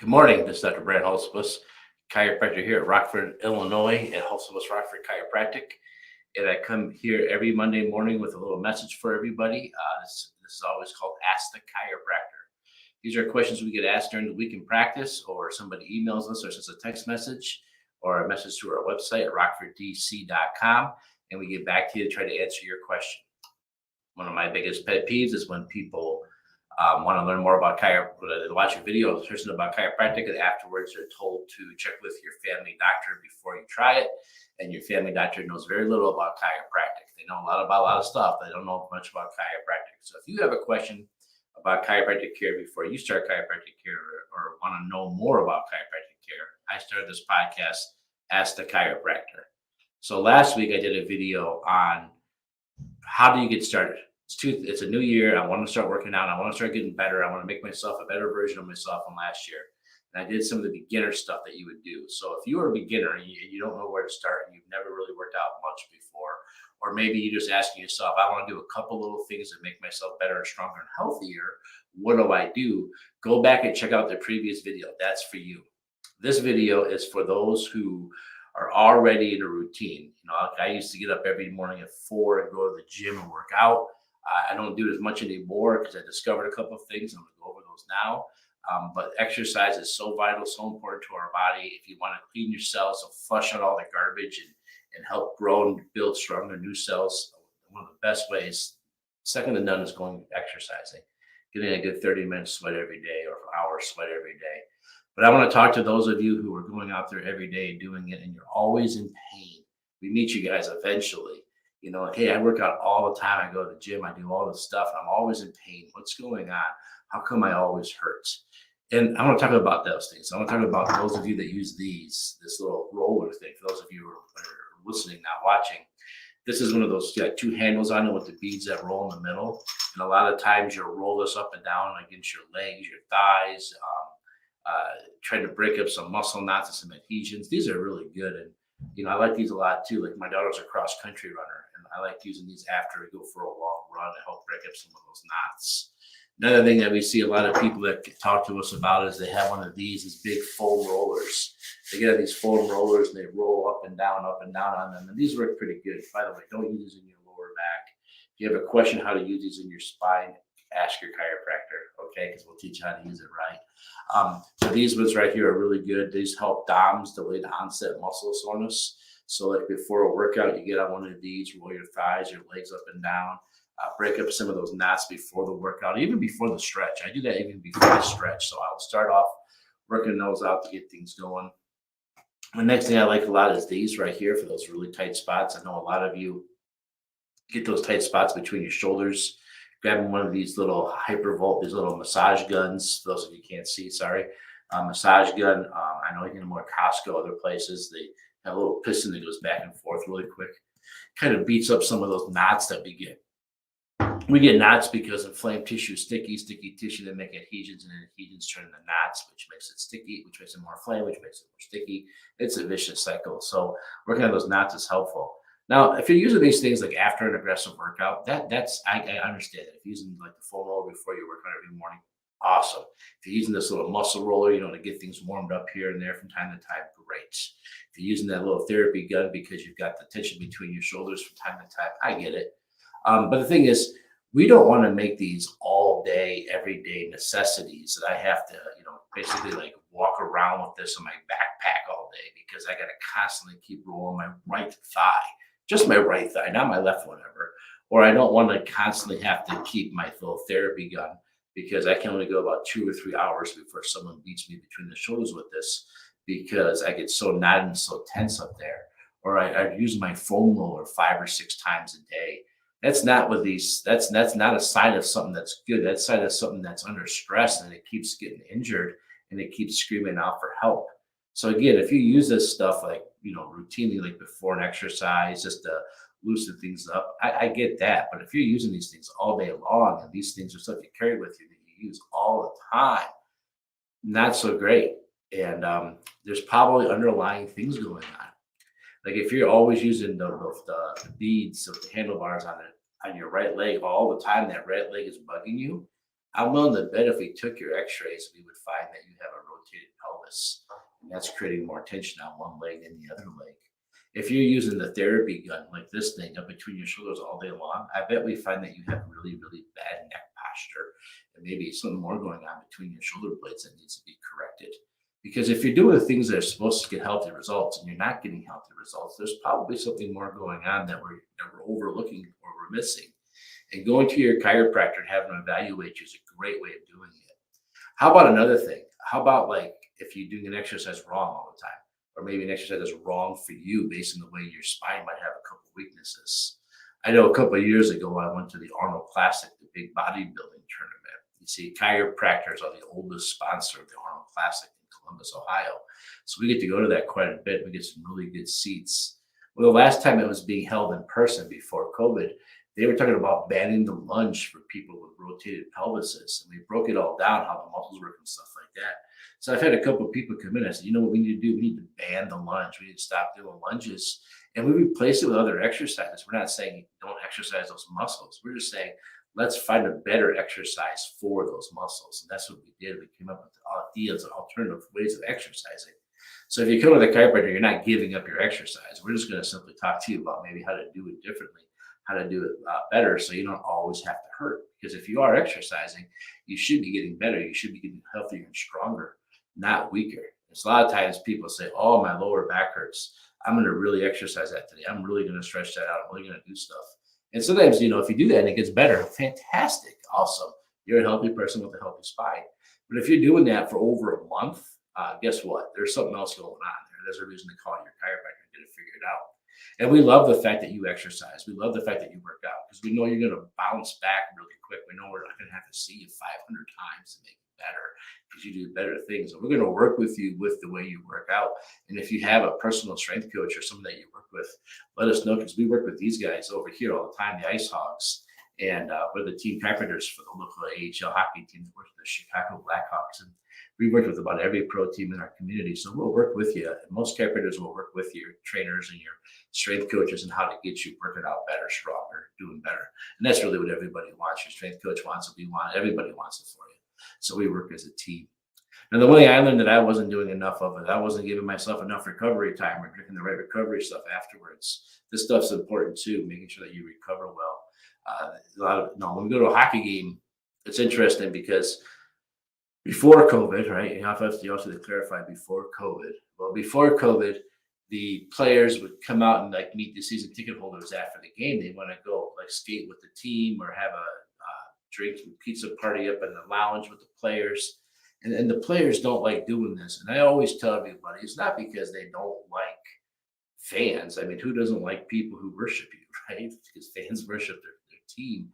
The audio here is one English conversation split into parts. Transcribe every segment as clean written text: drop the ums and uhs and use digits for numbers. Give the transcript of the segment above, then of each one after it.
Good morning. This is Dr. Brad Hulsebus, chiropractor here at Rockford, Illinois, at Hulsebus Rockford Chiropractic. And I come here every Monday morning with a little message for everybody. This is always called Ask the Chiropractor. These are questions we get asked during the week in practice, or somebody emails us or sends a text message or a message to our website at rockforddc.com. And we get back to you to try to answer your question. One of my biggest pet peeves is when people want to learn more about chiropractic, they watch a video person about chiropractic, and afterwards they're told to check with your family doctor before you try it. And your family doctor knows very little about chiropractic. They know a lot of stuff. They don't know much about chiropractic. So if you have a question about chiropractic care before you start chiropractic care, or want to know more about chiropractic care, I started this podcast, Ask the Chiropractor. So last week I did a video on how do you get started. It's a new year. I want to start working out. I want to start getting better. I want to make myself a better version of myself from last year. And I did some of the beginner stuff that you would do. So if you are a beginner and you don't know where to start and you've never really worked out much before, or maybe you're just asking yourself, I want to do a couple little things that make myself better and stronger and healthier. What do I do? Go back and check out the previous video. That's for you. This video is for those who are already in a routine. I used to get up every morning at 4 and go to the gym and work out. I don't do it as much anymore because I discovered a couple of things. I'm going to go over those now. But exercise is so vital, so important to our body. If you want to clean your cells and flush out all the garbage and help grow and build stronger new cells, one of the best ways, second to none, is going exercising. Getting a good 30-minute sweat every day or an hour sweat every day. But I want to talk to those of you who are going out there every day and doing it, and you're always in pain. We meet you guys eventually. Hey, I work out all the time. I go to the gym. I do all this stuff. I'm always in pain. What's going on? How come I always hurt? And I want to talk about those things. I want to talk about those of you that use this little roller thing. For those of you who are listening, not watching, this is one of those two handles on it with the beads that roll in the middle. And a lot of times you'll roll this up and down against your legs, your thighs, trying to break up some muscle knots and some adhesions. These are really good. And I like these a lot too. Like, my daughter's a cross country runner, and I like using these after I go for a long run to help break up some of those knots. Another thing that we see a lot of people that talk to us about is they have one of these big foam rollers. They get these foam rollers and they roll up and down on them. And these work pretty good. By the way, don't use these in your lower back. If you have a question how to use these in your spine, ask your chiropractor, okay? Because we'll teach you how to use it right. So these ones right here are really good. These help DOMS, delayed onset muscle soreness. So like before a workout, you get on one of these, roll your thighs, your legs up and down, break up some of those knots before the workout, even before the stretch. I do that even before the stretch. So I'll start off working those out to get things going. The next thing I like a lot is these right here for those really tight spots. I know a lot of you get those tight spots between your shoulders. Grabbing one of these little hypervolt, these little massage guns. For those of you who can't see, sorry. Massage gun. I know you can get them at Costco, other places. They have a little piston that goes back and forth really quick. Kind of beats up some of those knots that we get. We get knots because inflamed tissue is sticky tissue that make adhesions, and adhesions turn into knots, which makes it sticky, which makes it more inflamed, which makes it more sticky. It's a vicious cycle. So working on those knots is helpful. Now, if you're using these things like after an aggressive workout, that's I understand that. If you're using like the foam roller before you work out every morning, awesome. If you're using this little muscle roller, to get things warmed up here and there from time to time, great. If you're using that little therapy gun because you've got the tension between your shoulders from time to time, I get it. But the thing is, we don't want to make these all day, everyday necessities that I have to, basically like walk around with this in my backpack all day because I got to constantly keep rolling my right thigh. Just my right thigh, not my left one ever. Or I don't want to constantly have to keep my little therapy gun because I can only go about 2 or 3 hours before someone beats me between the shoulders with this because I get so knotted and so tense up there. Or I use my foam roller 5 or 6 times a day. That's not what that's not a sign of something that's good. That's a sign of something that's under stress and it keeps getting injured and it keeps screaming out for help. So again, if you use this stuff like, routinely, like before an exercise, just to loosen things up, I get that. But if you're using these things all day long and these things are stuff you carry with you that you use all the time, not so great. And there's probably underlying things going on. Like if you're always using the beads of the handlebars on your right leg all the time, that right leg is bugging you, I'm willing to bet if we took your x-rays, we would find that you have a rotated pelvis. And that's creating more tension on one leg than the other leg. If you're using the therapy gun like this thing up between your shoulders all day long, I bet we find that you have really, really bad neck posture and maybe something more going on between your shoulder blades that needs to be corrected. Because if you're doing the things that are supposed to get healthy results and you're not getting healthy results, there's probably something more going on that we're overlooking or we're missing. And going to your chiropractor and having them evaluate you is a great way of doing it. How about another thing? How about like if you're doing an exercise wrong all the time, or maybe an exercise is wrong for you based on the way your spine might have a couple weaknesses? I know a couple of years ago, I went to the Arnold Classic, the big bodybuilding tournament. You see, chiropractors are the oldest sponsor of the Arnold Classic in Columbus, Ohio. So we get to go to that quite a bit. We get some really good seats. Well, the last time it was being held in person before COVID, they were talking about banning the lunge for people with rotated pelvises. And we broke it all down, how the muscles work and stuff like that. So I've had a couple of people come in. I said, you know what we need to do? We need to ban the lunge. We need to stop doing lunges. And we replace it with other exercises. We're not saying don't exercise those muscles. We're just saying let's find a better exercise for those muscles. And that's what we did. We came up with ideas, alternative ways of exercising. So if you come to the chiropractor, you're not giving up your exercise. We're just going to simply talk to you about maybe how to do it differently, how to do it better, so you don't always have to hurt. Because if you are exercising, you should be getting better. You should be getting healthier and stronger, not weaker. There's a lot of times people say, oh, my lower back hurts. I'm going to really exercise that today. I'm really going to stretch that out. I'm really going to do stuff. And sometimes, if you do that and it gets better, fantastic, awesome. You're a healthy person with a healthy spine. But if you're doing that for over a month, guess what? There's something else going on there. There's a reason to call your chiropractor and get it figured out. And we love the fact that you exercise. We love the fact that you work out because we know you're going to bounce back really quick. We know we're not going to have to see you 500 times to make it better because you do better things. And we're going to work with you with the way you work out. And if you have a personal strength coach or someone that you work with, let us know because we work with these guys over here all the time, the Ice Hogs. And we're the team chiropractors for the local AHL hockey team that works with the Chicago Blackhawks. And we work with about every pro team in our community. So we'll work with you. And most chiropractors will work with your trainers and your strength coaches and how to get you working out better, stronger, doing better. And that's really what everybody wants. Your strength coach wants it. We want it. Everybody wants it for you. So we work as a team. Now, the one thing I learned that I wasn't doing enough of it, I wasn't giving myself enough recovery time or drinking the right recovery stuff afterwards. This stuff's important too, making sure that you recover well. When we go to a hockey game, it's interesting because before COVID, right? You also have to clarify before COVID. Well, before COVID, the players would come out and like meet the season ticket holders after the game. They want to go like skate with the team or have a drink and pizza party up in the lounge with the players. And the players don't like doing this. And I always tell everybody it's not because they don't like fans. I mean, who doesn't like people who worship you, right? Because fans worship their team.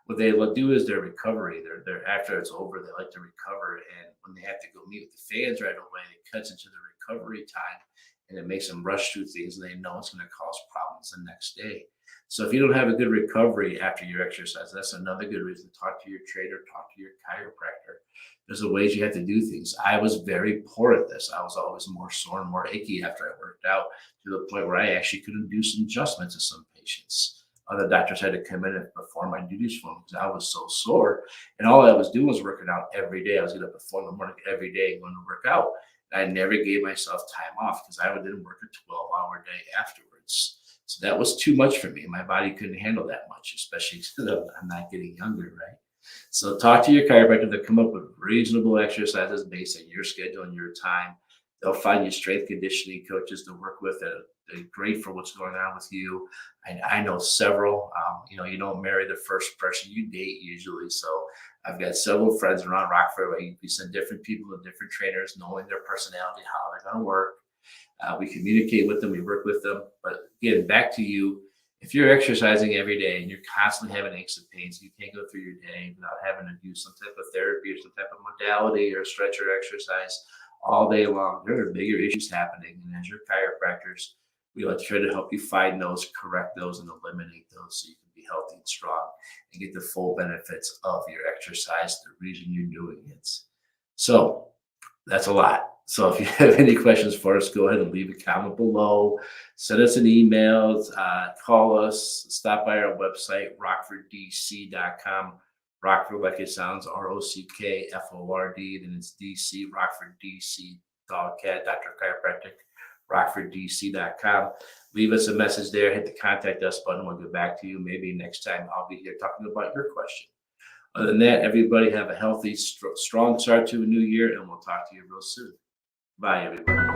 What they do is their recovery. They're after it's over, they like to recover. And when they have to go meet with the fans right away, it cuts into the recovery time and it makes them rush through things and they know it's going to cause problems the next day. So if you don't have a good recovery after your exercise, that's another good reason to talk to your trainer, talk to your chiropractor. There's the ways you have to do things. I was very poor at this. I was always more sore and more achy after I worked out to the point where I actually couldn't do some adjustments to some patients. Other doctors had to come in and perform my duties for me because I was so sore. And all I was doing was working out every day. I was getting up at 4 in the morning every day and going to work out. And I never gave myself time off because I didn't work a 12-hour day afterwards. So that was too much for me. My body couldn't handle that much, especially because I'm not getting younger, right? So talk to your chiropractor to come up with reasonable exercises based on your schedule and your time. They'll find you strength conditioning coaches to work with that are great for what's going on with you. I know several. You don't marry the first person you date usually. So I've got several friends around Rockford where we send different people and different trainers, knowing their personality, how they're going to work. We communicate with them, we work with them. But again, back to you. If you're exercising every day and you're constantly having aches and pains, you can't go through your day without having to do some type of therapy or some type of modality or stretch or exercise all day long, there are bigger issues happening. And as your chiropractors, we like to try to help you find those, correct those, and eliminate those so you can be healthy and strong and get the full benefits of your exercise, the reason you're doing it. So that's a lot. So if you have any questions for us, go ahead and leave a comment below. Send us an email, call us, stop by our website, rockforddc.com, Rockford, like it sounds, ROCKFORD. Then it's DC, Rockford, DC, Dogcat, Dr. Chiropractic, RockfordDC.com. Leave us a message there. Hit the contact us button. We'll get back to you. Maybe next time I'll be here talking about your question. Other than that, everybody have a healthy, strong start to a new year, and we'll talk to you real soon. Bye, everybody.